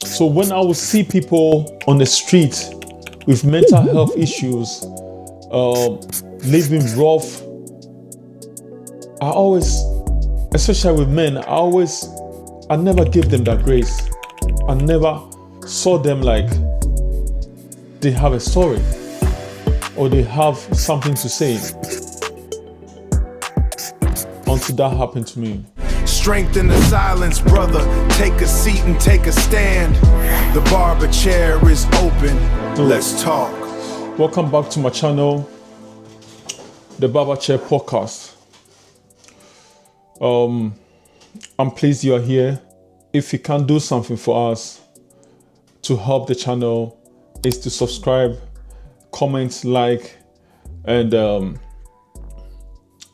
So when I would see people on the street with mental health issues, living rough, I always, especially with men, I never gave them that grace. I never saw them like they have a story or they have something to say until that happened to me. Strength in the silence, brother. Take a seat and take a stand. The barber chair is open. Let's talk. Welcome back to my channel, the Barber Chair Podcast. I'm pleased you are here. If you can do something for us to help the channel, is to subscribe, comment, like, and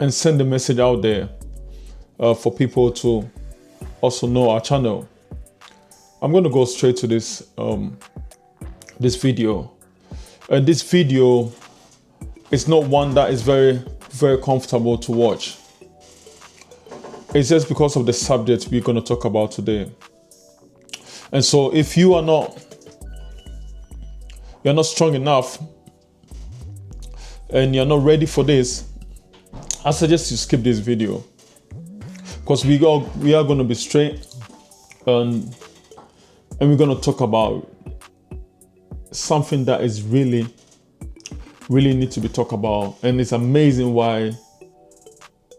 send the message out there for people to also know our channel. I'm going to go straight to this video, and this video is not one that is very comfortable to watch. It's just because of the subject we're going to talk about today. And so if you're not strong enough and you're not ready for this, I suggest you skip this video, because we are going to be straight and we're going to talk about something that is really need to be talked about, and it's amazing why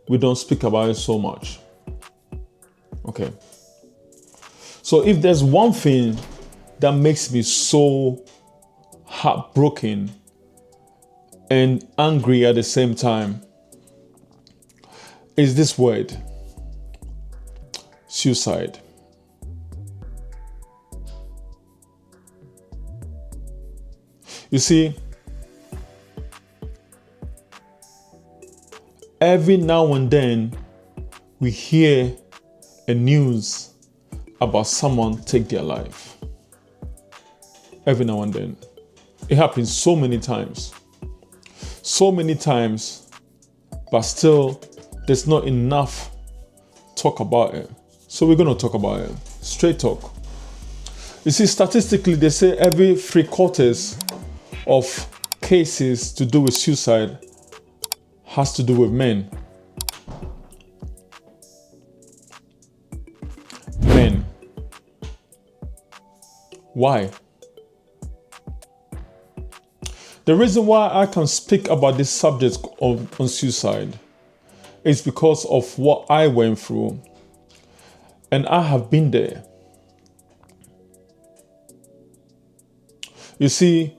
we don't speak about it so much. Okay. So if there's one thing that makes me so heartbroken and angry at the same time, is this word: suicide. You see, every now and then we hear a news about someone take their life. Every now and then. It happens so many times, but still there's not enough talk about it. So we're going to talk about it. Straight talk. You see, statistically, they say every 3/4 of cases to do with suicide has to do with men. Men. Why? The reason why I can speak about this subject on suicide is because of what I went through, and I have been there. You see,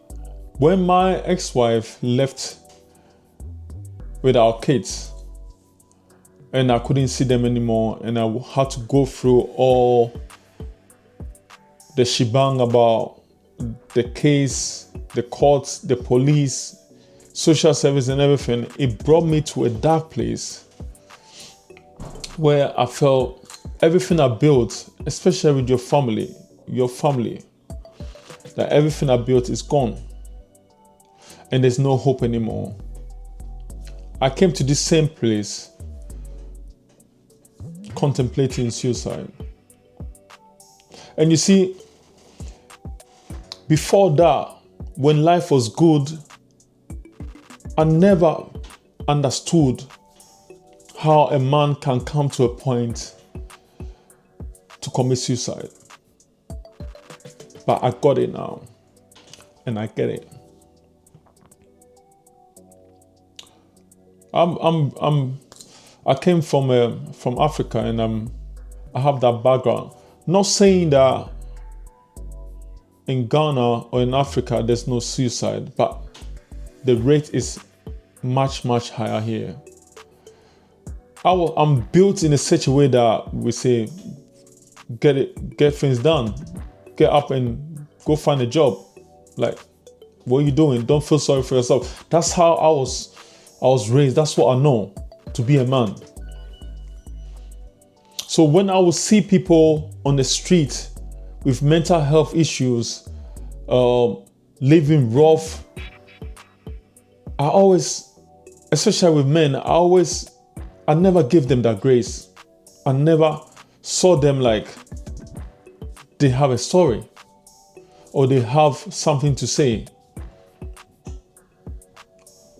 when my ex-wife left with our kids and I couldn't see them anymore, and I had to go through all the shebang about the case, the courts, the police, social service and everything, it brought me to a dark place where I felt everything I built, especially with your family, that everything I built is gone and there's no hope anymore. I came to this same place contemplating suicide. And you see, before that, when life was good, I never understood how a man can come to a point to commit suicide. But I got it now, and I get it. I came from Africa, and I have that background. Not saying that in Ghana or in Africa there's no suicide, but the rate is much higher here. I'm built in such a way that we say, get things done, get up and go find a job. Like, what are you doing? Don't feel sorry for yourself. That's how I was raised. That's what I know to be a man. So when I would see people on the street with mental health issues, living rough, I always, especially with men, I never gave them that grace. I never saw them like they have a story. or they have something to say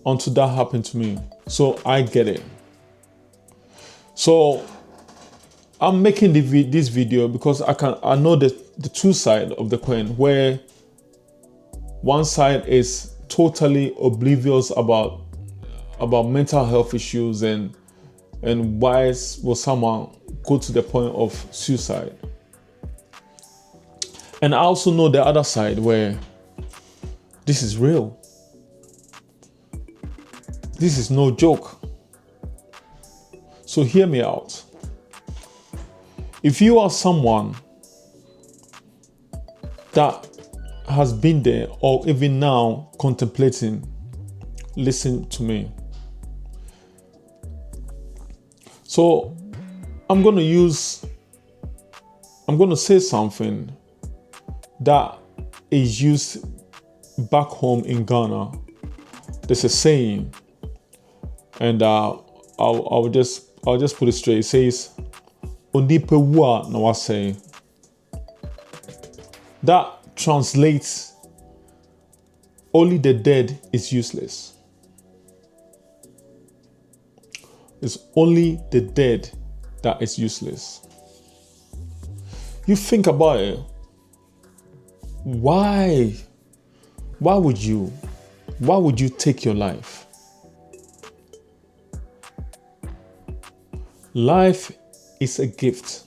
until that happened to me. So I get it. So I'm making this video because I know the two sides of the coin, where one side is totally oblivious about mental health issues and why will someone go to the point of suicide. And I also know the other side where this is real. This is no joke. So hear me out. If you are someone that has been there or even now contemplating, listen to me. So I'm going to say something that is used back home in Ghana. There's a saying, and I'll just put it straight. It says, "Onipewa na wase." That translates, only the dead is useless. It's only the dead that is useless. You think about it. Why would you take your life? Life is a gift.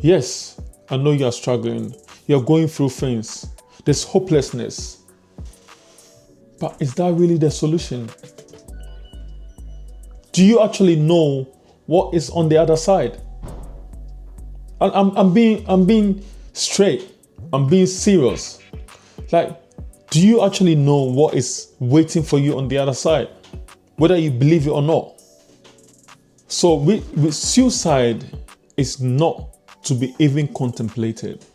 Yes, I know you are struggling. You're going through things. There's hopelessness. But is that really the solution? Do you actually know what is on the other side? I'm being straight. I'm being serious. Like, do you actually know what is waiting for you on the other side? Whether you believe it or not. So with suicide is not to be even contemplated.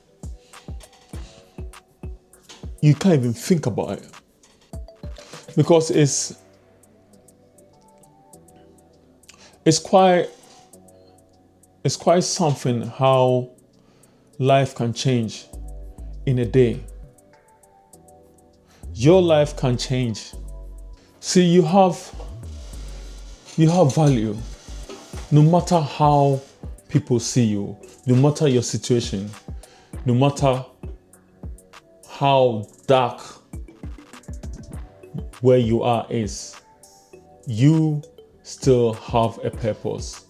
You can't even think about it. Because it's quite something how life can change in a day. Your life can change. See, you have value. No matter how people see you, no matter your situation, no matter how dark where you are is, you still have a purpose.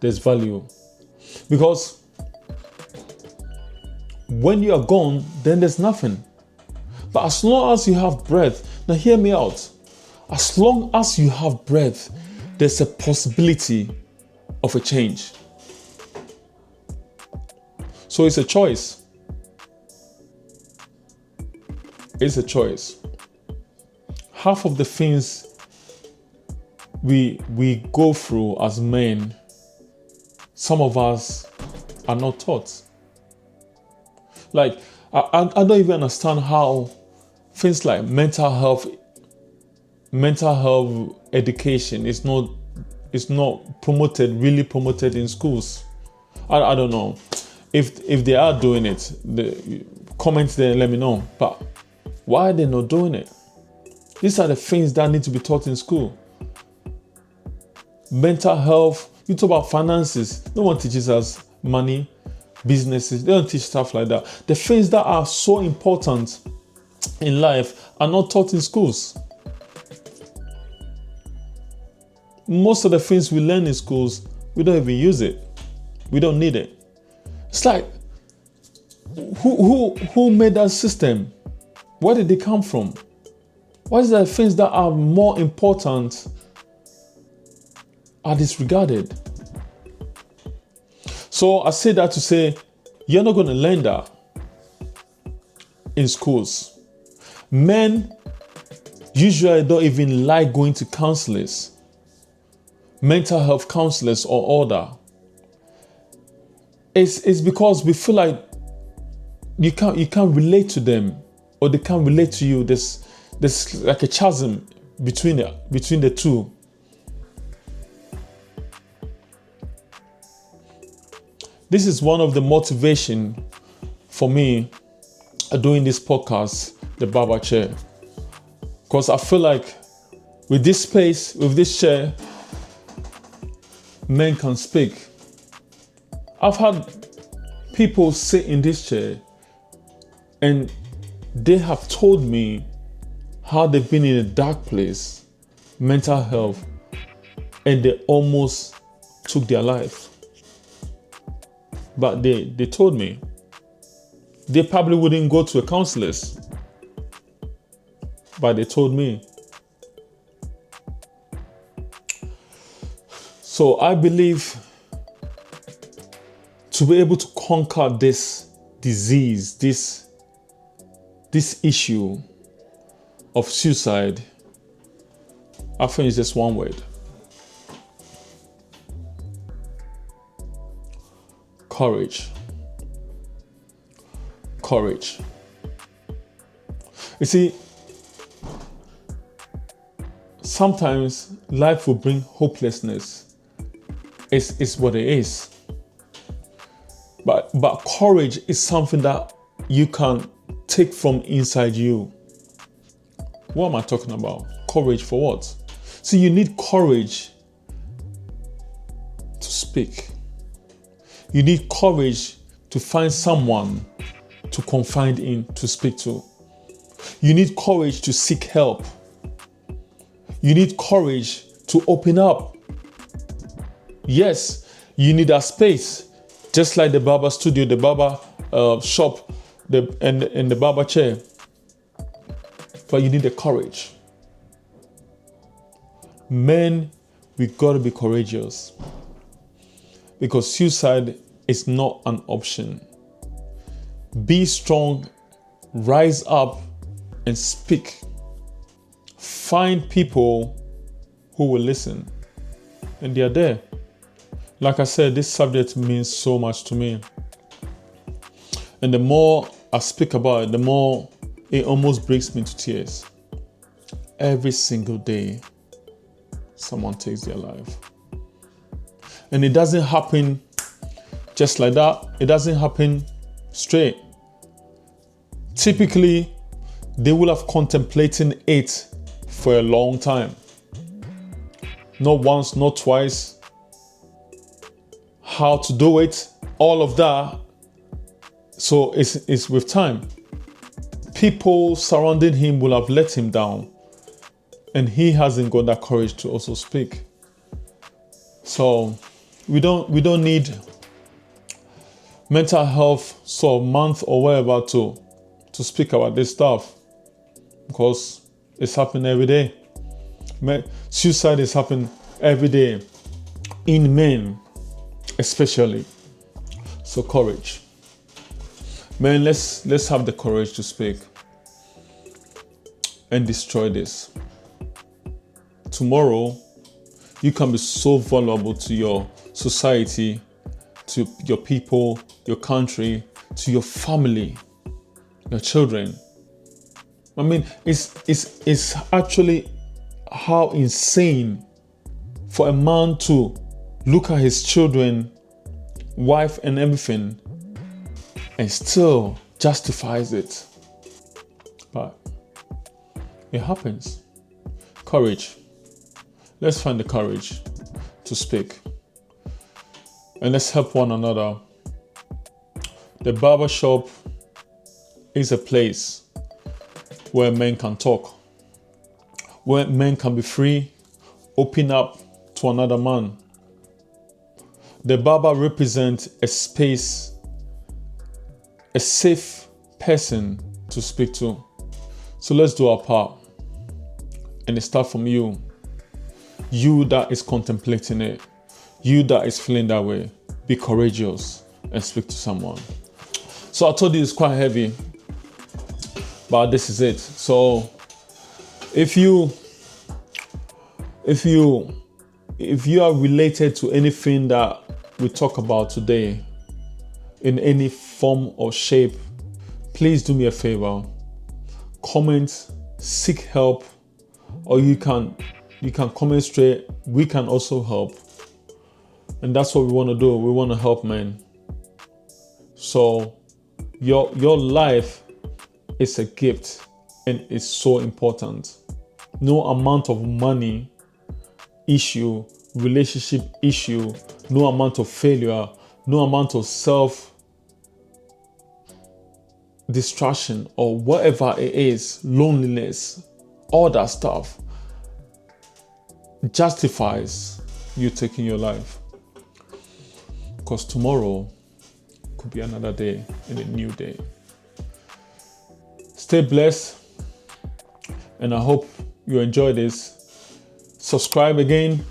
There's value. Because when you are gone, then there's nothing. But as long as you have breath, now hear me out. As long as you have breath, there's a possibility of a change. So it's a choice. It's a choice. Half of the things we go through as men, some of us are not taught. Like, I don't even understand how things like mental health education is not really promoted in schools. I don't know. If they are doing it, comment there and let me know. But why are they not doing it? These are the things that need to be taught in school. Mental health, you talk about finances. No one teaches us money, businesses. They don't teach stuff like that. The things that are so important in life are not taught in schools. Most of the things we learn in schools, we don't even use it. We don't need it. It's like, who made that system? Where did they come from? Why is there things that are more important are disregarded? So I say that to say, you're not going to learn that in schools. Men usually don't even like going to counselors, mental health counselors or all that. It's because we feel like you can't relate to them, or they can't relate to you. There's like a chasm between the two. This is one of the motivation for me doing this podcast, the Barber Chair. Because I feel like with this space, with this chair, men can speak. I've had people sit in this chair and they have told me how they've been in a dark place, mental health, and they almost took their life. But they told me they probably wouldn't go to a counselor's, but they told me. So I believe to be able to conquer this disease, this issue of suicide, I think it's just one word: courage. Courage. You see, sometimes life will bring hopelessness. It's what it is. But courage is something that you can take from inside you. What am I talking about? Courage for what? See, you need courage to speak. You need courage to find someone to confide in, to speak to. You need courage to seek help. You need courage to open up. Yes, you need a space, just like the barber studio, the barber shop, and the barber chair. But you need the courage. Men, we gotta be courageous, because suicide is not an option. Be strong, rise up, and speak. Find people who will listen, and they are there. Like I said, this subject means so much to me. And the more I speak about it, the more it almost brings me to tears. Every single day, someone takes their life. And it doesn't happen just like that. It doesn't happen straight. Typically, they will have contemplated it for a long time. Not once, not twice. How to do it, all of that. So it's with time. People surrounding him will have let him down, and he hasn't got that courage to also speak. So we don't need mental health sort of month or whatever to speak about this stuff, because it's happening every day. Suicide is happening every day in men, especially. So courage. Man, let's have the courage to speak and destroy this. Tomorrow, you can be so vulnerable to your society, to your people, your country, to your family, your children. I mean, it's actually how insane for a man to look at his children, wife, and everything, and still justifies it. But it happens. Courage. Let's find the courage to speak. And let's help one another. The barber shop is a place where men can talk, where men can be free, open up to another man. The barber represents a space, a safe person to speak to. So let's do our part. And it starts from you. You that is contemplating it. You that is feeling that way. Be courageous and speak to someone. So I told you it's quite heavy, but this is it. So if you are related to anything that we talk about today in any form or shape, please do me a favor. Comment, seek help, or you can comment straight. We can also help. And that's what we want to do. We want to help men. So Your life is a gift and it's so important. No amount of money issue, relationship issue, no amount of failure, no amount of self distraction or whatever it is, loneliness, all that stuff justifies you taking your life. Because tomorrow could be another day and a new day. Stay blessed, and I hope you enjoy this. Subscribe again,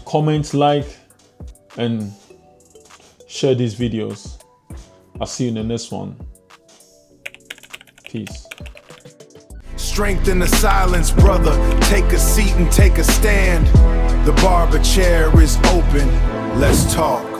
comment, like, and share these videos. I'll see you in the next one. Peace. Strength in the silence, brother. Take a seat and take a stand. The barber chair is open. Let's talk.